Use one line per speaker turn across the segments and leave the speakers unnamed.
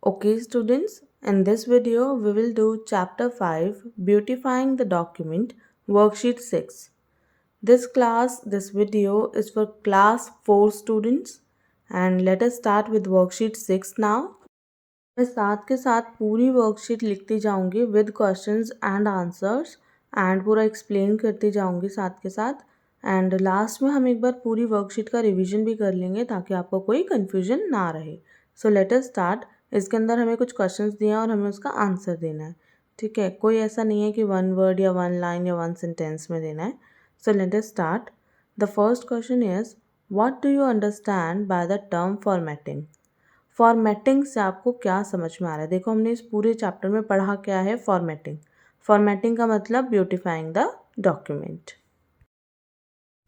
Okay, students, in this video we will do chapter 5 Beautifying the Document worksheet 6. This video is for class 4 students and let us start with worksheet 6 now. मैं साथ के साथ पूरी worksheet लिखती जाऊंगी with questions and answers and पूरा explain करती जाऊंगी साथ के साथ एंड लास्ट में हम एक बार पूरी वर्कशीट का रिवीजन भी कर लेंगे ताकि आपको कोई कन्फ्यूजन ना रहे. So let us start. इसके अंदर हमें कुछ क्वेश्चंस दिए हैं और हमें उसका आंसर देना है. ठीक है, कोई ऐसा नहीं है कि वन वर्ड या वन लाइन या वन सेंटेंस में देना है. So let us start. The first question is what do you understand by the term formatting. Formatting से आपको क्या समझ में आ रहा है. देखो, हमने इस पूरे चैप्टर में पढ़ा क्या है. फॉर्मेटिंग. फॉर्मेटिंग का मतलब ब्यूटिफाइंग द डॉक्यूमेंट.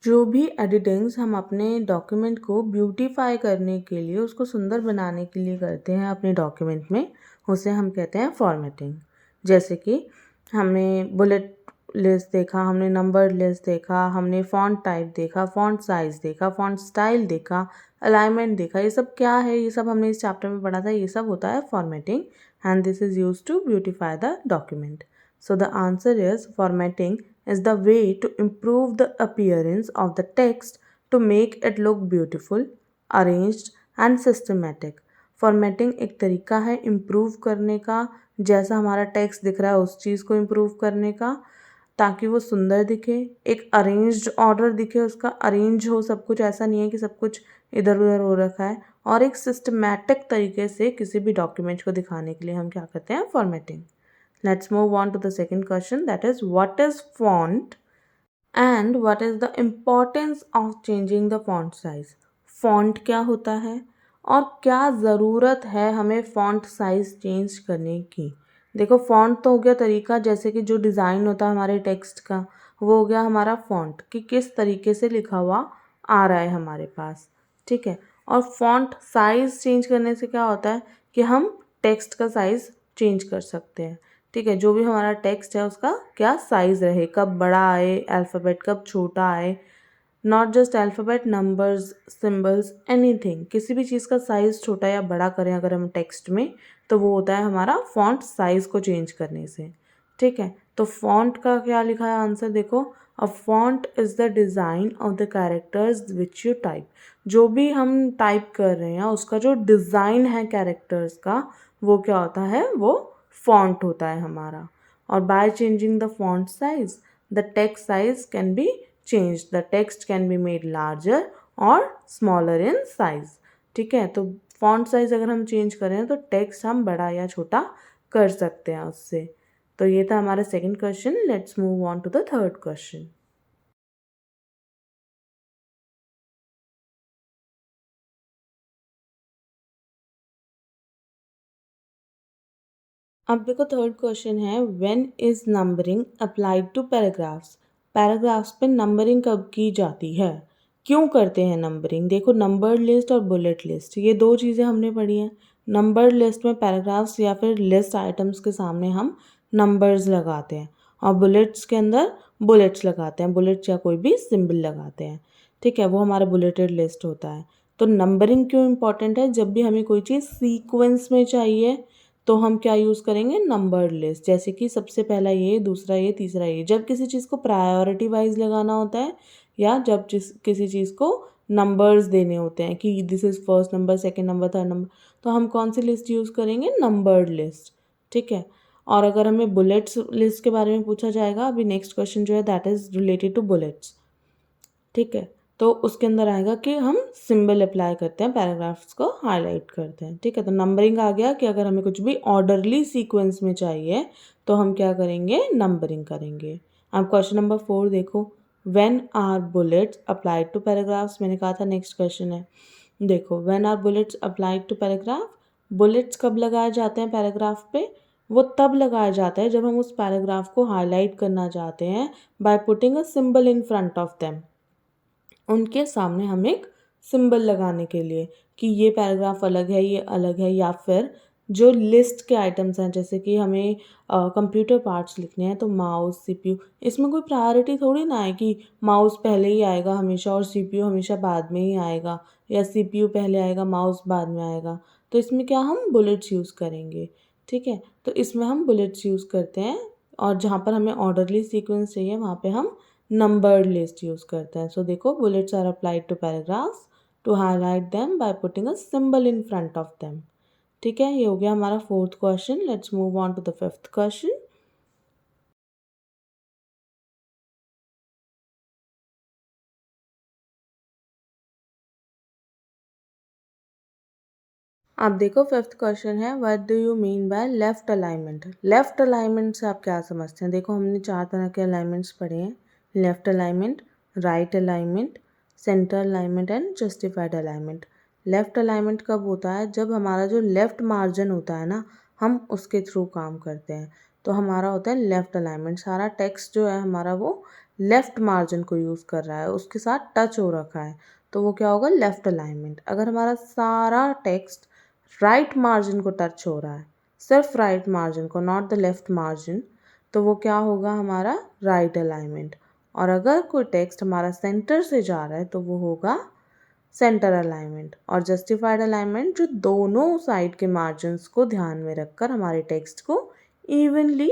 जो भी एडिटिंग्स हम अपने डॉक्यूमेंट को ब्यूटीफाई करने के लिए, उसको सुंदर बनाने के लिए करते हैं अपने डॉक्यूमेंट में, उसे हम कहते हैं फॉर्मेटिंग. जैसे कि हमने बुलेट लिस्ट देखा, हमने नंबर लिस्ट देखा, हमने फॉन्ट टाइप देखा, फॉन्ट साइज देखा, फॉन्ट स्टाइल देखा, अलाइनमेंट देखा. ये सब क्या है, ये सब हमने इस चैप्टर में पढ़ा था. ये सब होता है formatting and this is used to beautify the document. So the answer is formatting is the way to improve the appearance of the text to make it look beautiful, arranged and systematic. Formatting एक तरीका है improve करने का, जैसा हमारा text दिख रहा है उस चीज़ को इम्प्रूव करने का ताकि वो सुंदर दिखे, एक अरेंज्ड ऑर्डर दिखे, उसका अरेंज हो सब कुछ, ऐसा नहीं है कि सब कुछ इधर उधर हो रखा है, और एक सिस्टमैटिक तरीके से किसी भी डॉक्यूमेंट को दिखाने के लिए हम क्या करते हैं, formatting. Let's move on to the second question, that is what is font and what is the importance of changing the font size. Font क्या होता है और क्या ज़रूरत है हमें font size चेंज करने की. देखो, font तो हो गया तरीका, जैसे कि जो डिज़ाइन होता है हमारे टेक्स्ट का, वो हो गया हमारा font कि किस तरीके से लिखा हुआ आ रहा है हमारे पास. ठीक है, और font size चेंज करने से क्या होता है कि हम टेक्स्ट का साइज़ चेंज कर सकते हैं. ठीक है, जो भी हमारा टेक्स्ट है उसका क्या साइज़ रहे, कब बड़ा आए अल्फ़ाबेट, कब छोटा आए. Not just alphabet, numbers, symbols, anything, किसी भी चीज़ का साइज़ छोटा या बड़ा करें अगर हम टेक्स्ट में, तो वो होता है हमारा फॉन्ट साइज़ को चेंज करने से. ठीक है, तो फॉन्ट का क्या लिखा है आंसर देखो. A font is the design of the characters which you type. जो भी हम टाइप कर रहे हैं उसका जो डिज़ाइन है कैरेक्टर्स का, वो क्या होता है, वो फॉन्ट होता है हमारा. और by changing the font size the text size can be change. The text can be made larger और स्मॉलर इन साइज. ठीक है, तो फॉन्ट साइज अगर हम चेंज करें तो टेक्स्ट हम बड़ा या छोटा कर सकते हैं उससे. तो ये था हमारा second question. Let's move on to the third question. अब देखो, थर्ड क्वेश्चन है when is numbering applied to paragraphs. Paragraphs पे नंबरिंग कब की जाती है, क्यों करते हैं नंबरिंग. देखो, नंबर लिस्ट और बुलेट लिस्ट, ये दो चीज़ें हमने पढ़ी हैं. नंबर लिस्ट में पैराग्राफ्स या फिर लिस्ट आइटम्स के सामने हम नंबर्स लगाते हैं और बुलेट्स के अंदर बुलेट्स लगाते हैं, बुलेट्स या कोई भी सिंबल लगाते हैं. ठीक है, वो हमारा बुलेटेड लिस्ट होता है. तो नंबरिंग क्यों इम्पॉर्टेंट है, जब भी हमें कोई चीज़ सीक्वेंस में चाहिए तो हम क्या यूज़ करेंगे, नंबर्ड लिस्ट. जैसे कि सबसे पहला ये, दूसरा ये, तीसरा ये. जब किसी चीज़ को प्रायोरिटी वाइज लगाना होता है या जब किसी चीज़ को नंबर्स देने होते हैं कि this is first number, second number, third number, तो हम कौन सी लिस्ट यूज़ करेंगे, नंबर्ड लिस्ट. ठीक है, और अगर हमें बुलेट्स लिस्ट के बारे में पूछा जाएगा, अभी नेक्स्ट क्वेश्चन जो है that is related to bullets. ठीक है, तो उसके अंदर आएगा कि हम सिंबल अप्लाई करते हैं, पैराग्राफ्स को हाईलाइट करते हैं. ठीक है, तो नंबरिंग आ गया कि अगर हमें कुछ भी ऑर्डरली सीक्वेंस में चाहिए तो हम क्या करेंगे, नंबरिंग करेंगे. अब क्वेश्चन नंबर 4 देखो, when are bullets applied to paragraphs. मैंने कहा था नेक्स्ट क्वेश्चन है. देखो, when are bullets applied to paragraph. Bullets कब लगाए जाते हैं पैराग्राफ पे, वो तब लगाया जाता है जब हम उस पैराग्राफ को हाईलाइट करना चाहते हैं bye putting a symbol in front of them. उनके सामने हम एक सिंबल लगाने के लिए कि ये पैराग्राफ अलग है, ये अलग है, या फिर जो लिस्ट के आइटम्स हैं, जैसे कि हमें कंप्यूटर पार्ट्स लिखने हैं तो माउस, सीपीयू, इसमें कोई प्रायोरिटी थोड़ी ना है कि माउस पहले ही आएगा हमेशा और सीपीयू हमेशा बाद में ही आएगा, या सीपीयू पहले आएगा माउस बाद में आएगा. तो इसमें क्या हम बुलेट्स यूज़ करेंगे, ठीक है। तो इसमें हम बुलेट्स यूज़ करते हैं, और जहाँ पर हमें ऑर्डरली सीक्वेंस चाहिए वहाँ पे हम नंबर्ड लिस्ट यूज़ करते हैं। सो देखो, bullets are applied to paragraphs to highlight them by putting a symbol in front of them. ठीक है, ये हो गया हमारा fourth question. Let's move on to the fifth question. अब देखो, फिफ्थ क्वेश्चन है, what do you mean by left alignment. Left alignment से आप क्या समझते हैं? देखो, हमने 4 तरह के अलाइनमेंट्स पढ़े हैं, left alignment, right alignment, centre alignment and justified alignment. Left alignment कब होता है? जब हमारा जो लेफ्ट मार्जिन होता है ना, हम उसके थ्रू काम करते हैं, तो हमारा होता है लेफ्ट अलाइनमेंट। सारा टेक्स्ट जो है हमारा वो लेफ्ट मार्जिन को यूज़ कर रहा है, उसके साथ टच हो रखा है, तो वो क्या होगा? Left alignment. अगर हमारा सारा टेक्स्ट राइट मार्जिन को टच हो रहा है, सिर्फ राइट मार्जिन को, नॉट द लेफ्ट मार्जिन, तो वो क्या होगा? हमारा राइट अलाइनमेंट। और अगर कोई टेक्स्ट हमारा सेंटर से जा रहा है तो वो होगा सेंटर अलाइनमेंट। और जस्टिफाइड अलाइनमेंट जो दोनों साइड के मार्जिन्स को ध्यान में रखकर हमारे टेक्स्ट को इवनली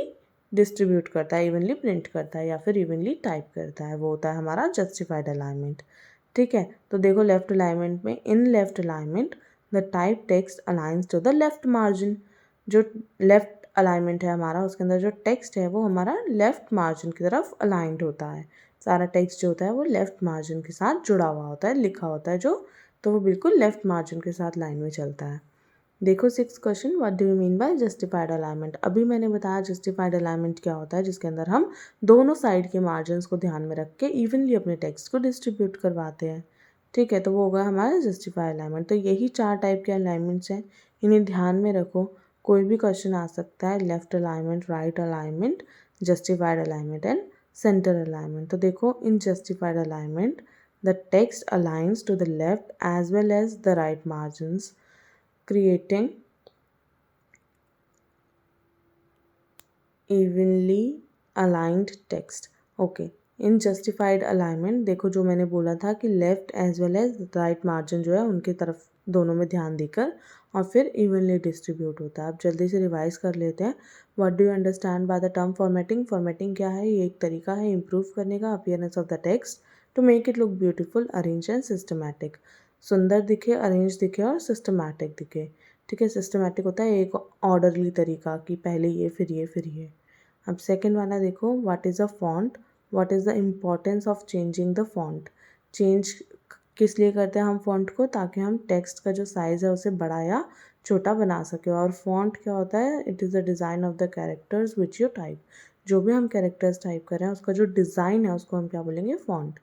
डिस्ट्रीब्यूट करता है, इवनली प्रिंट करता है या फिर इवनली टाइप करता है, वो होता है हमारा जस्टिफाइड अलाइनमेंट। ठीक है, तो देखो, लेफ्ट अलाइनमेंट में, in left alignment the type text aligns to the left margin. जो लेफ्ट अलाइनमेंट है हमारा, उसके अंदर जो टेक्स्ट है वो हमारा लेफ्ट मार्जिन की तरफ अलाइंड होता है। सारा टेक्स्ट जो होता है वो लेफ्ट मार्जिन के साथ जुड़ा हुआ होता है, लिखा होता है जो, तो वो बिल्कुल लेफ्ट मार्जिन के साथ लाइन में चलता है। देखो, six question, what do you mean by justified alignment. अभी मैंने बताया जस्टिफाइड अलाइनमेंट क्या होता है, जिसके अंदर हम दोनों साइड के मार्जिन्स को ध्यान में रख के इवनली अपने टेक्स्ट को डिस्ट्रीब्यूट करवाते हैं। ठीक है, तो वो होगा हमारा जस्टिफाइड अलाइनमेंट। तो यही 4 टाइप के अलाइनमेंट्स हैं, इन्हें ध्यान में रखो। कोई भी क्वेश्चन आ सकता है, left alignment, right alignment, justified alignment and centre alignment. तो देखो, in justified alignment the text aligns to the left as well as the right margins, creating evenly aligned text. Okay, in justified alignment देखो, जो मैंने बोला था कि left as well as right margin जो है उनकी तरफ दोनों में ध्यान देकर और फिर इवनली डिस्ट्रीब्यूट होता है। अब जल्दी से रिवाइज कर लेते हैं। What do you understand by the term formatting. Formatting क्या है? ये एक तरीका है इम्प्रूव करने का appearance of the text to make it look beautiful, arrange and systematic. सुंदर दिखे, अरेंज दिखे और सिस्टमैटिक दिखे। ठीक है, सिस्टमैटिक होता है एक ऑर्डरली तरीका कि पहले ये फिर ये फिर ये। अब सेकंड वाला देखो, what is a font, what is the importance of changing the font. Change किस लिए करते हैं हम फॉन्ट को? ताकि हम टेक्स्ट का जो साइज़ है उसे बड़ा या छोटा बना सके। और फॉन्ट क्या होता है? It is the design of the characters which you type. जो भी हम कैरेक्टर्स टाइप कर रहे हैं उसका जो डिज़ाइन है उसको हम क्या बोलेंगे? फॉन्ट।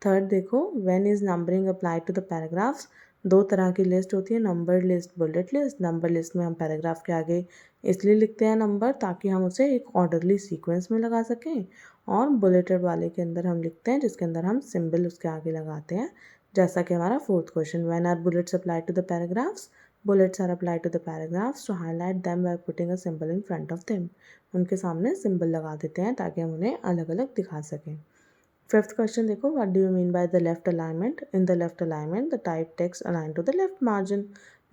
थर्ड देखो, when is numbering applied to the paragraphs. 2 तरह की लिस्ट होती है, number list, bullet list. Number list में हम पैराग्राफ के आगे इसलिए लिखते हैं नंबर ताकि हम उसे एक ऑर्डरली सीक्वेंस में लगा सकें, और बुलेटेड वाले के अंदर हम लिखते हैं जिसके अंदर हम सिंबल उसके आगे लगाते हैं, जैसा कि हमारा fourth question, when are bullets applied to the paragraphs. Bullets are applied to the paragraphs to highlight them by putting a symbol in front of them. उनके सामने सिंबल लगा देते हैं ताकि हम उन्हें अलग अलग दिखा सकें। फिफ्थ क्वेश्चन देखो, what do you mean by the left alignment. In the left alignment the type text align to the left margin.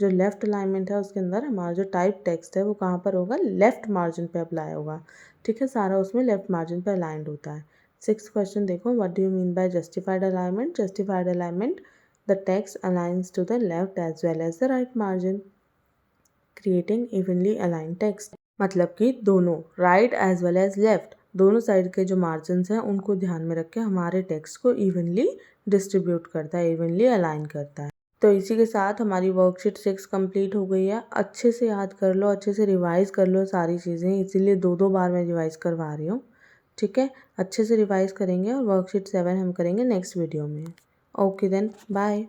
जो लेफ्ट अलाइनमेंट है उसके अंदर हमारा जो टाइप टेक्स्ट है वो कहाँ पर होगा? लेफ्ट मार्जिन पे अप्लाई होगा। ठीक है, सारा उसमें लेफ्ट मार्जिन पे अलाइंड होता है। सिक्स क्वेश्चन देखो, what do you mean by justified alignment. Justified alignment the text aligns to the left as well as the right margin, creating evenly align text. मतलब कि दोनों, right as well as left, दोनों side के जो margins हैं उनको ध्यान में रख के हमारे टेक्स्ट को इवनली डिस्ट्रीब्यूट करता है, इवनली अलाइन करता है। तो इसी के साथ हमारी वर्कशीट 6 कंप्लीट हो गई है। अच्छे से याद कर लो, अच्छे से रिवाइज कर लो सारी चीज़ें, इसीलिए 2 बार मैं रिवाइज करवा रही हूँ। ठीक है, अच्छे से रिवाइज करेंगे और वर्कशीट 7 हम करेंगे नेक्स्ट वीडियो में। Okay then, bye.